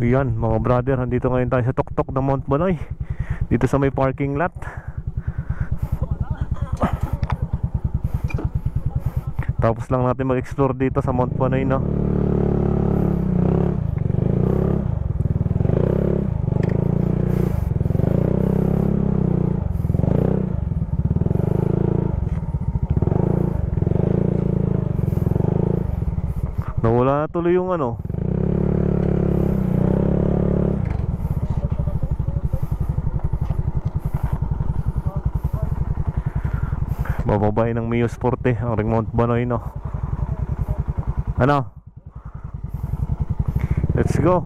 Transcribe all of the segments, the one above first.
Yan mga brother, andito ngayon tayo sa tuktok ng Mount Banoy, dito sa may parking lot. Tapos lang natin mag-explore dito sa Mount Banoy, no? Nawala na tuloy yung ano, bababay ng Mio Sporte ang ring Mount Banoy, no? Ano? Let's go.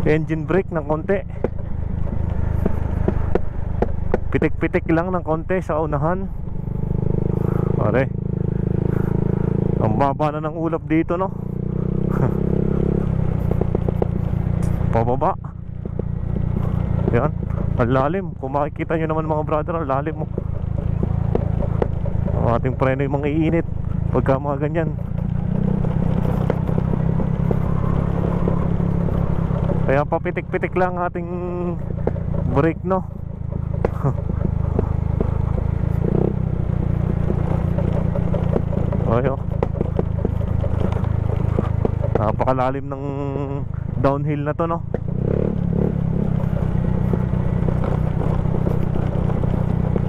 Engine brake ng konti, pitik-pitik lang ng konti sa unahan. Pare, ang baba na ng ulap dito, no? Pababa. Yan, ang lalim. Kung makikita nyo naman mga brother, ang lalim mo. Ang ating preno yung mga iinit pagka mga ganyan. Kaya papitik-pitik lang ating brake, no? Ayo, napakalalim ng downhill na to, no?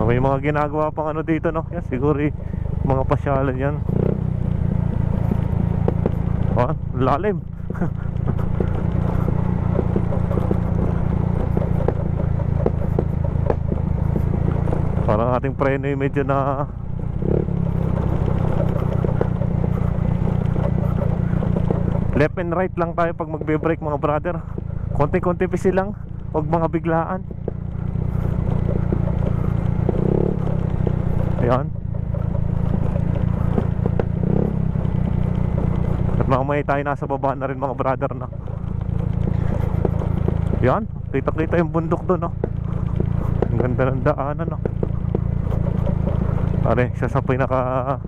May mga ginagawa pang ano dito, no? Yan, siguro mga pasyalan yan. Oh, lalim. Parang ating preno yung medyo na left and right lang tayo pag magbe-brake mga brother. Konti-konti pisi lang, huwag mga biglaan. Ayan. At mamaya tayo nasa baba na rin mga brother, no? Ayan, kita-kita yung bundok doon, no? Ang ganda ng daanan, no? Pare, isa sa pinaka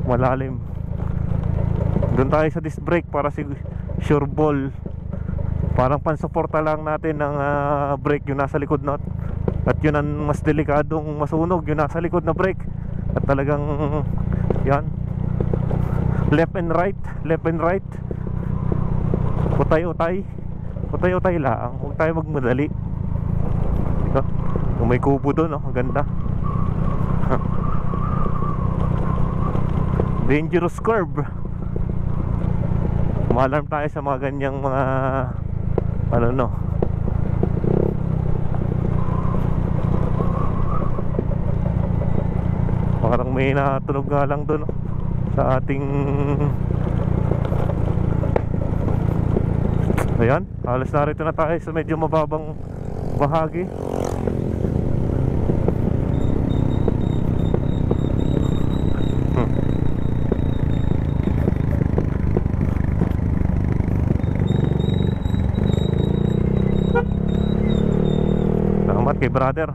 malalim. Doon tayo sa disc brake para sure ball. Parang pansuporta lang natin ng brake yung nasa likod, not. At yun ang mas delikadong masunog, yung nasa likod na brake. At talagang yan, left and right, left and right. Utay-utay, utay-utay lang, huwag tayo magmadali. Ito, kung may kubo doon, no? Ang ganda. Dangerous curve. Umalarm tayo sa mga ganyang mga ano, no? Parang may natunog nga lang doon, no? Sa ating ayan, halos narito na tayo sa medyo mababang bahagi. Salamat kay brother.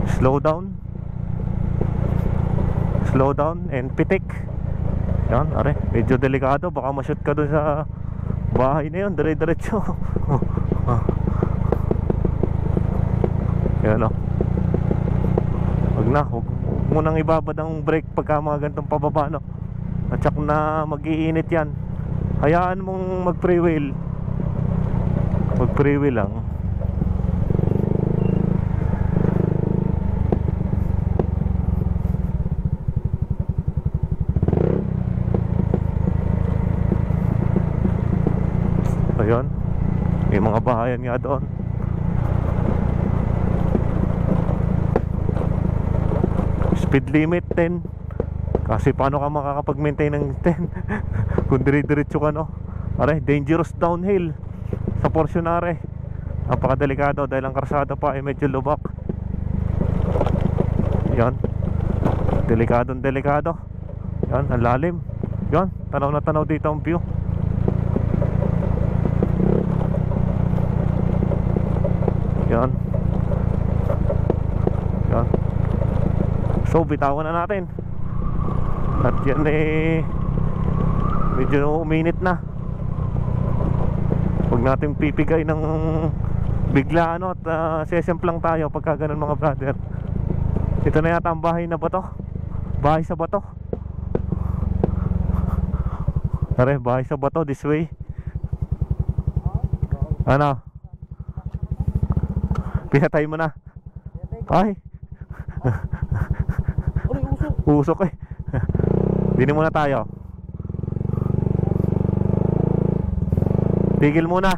Slow down and pitik. Yan, are, medyo delikado, baka ma-shoot ka dun sa bahay na yun, dire-diretso. Yan, o. Huwag mo nang ibabad ang brake pagka mga gantong pababa, no? At saka na mag-iinit yan. Hayaan mong mag-freewheel. Mag-freewheel lang. Ayun, may mga bahayan nga doon. Speed limit 10. Kasi paano ka makakapag-maintain ng 10 kung dire-diretso ka, no? Are, dangerous downhill sa portion are. Napakadelikado dahil ang karsada pa ay medyo lubak. Yan, delikadong delikado. Yan, ang lalim. Yan, tanaw na tanaw dito ang view. Yan. So bitawan na natin. At yan medyo uminit na. Huwag natin pipigay ng bigla at sesemplang tayo pagka ganun mga brother. Ito na yata ang bahay na bato. Bahay sa bato. Tara, bahay sa bato, this way. Ano? Pinatay mo na? Ay. Usok eh. Dinin muna tayo. Tigil muna.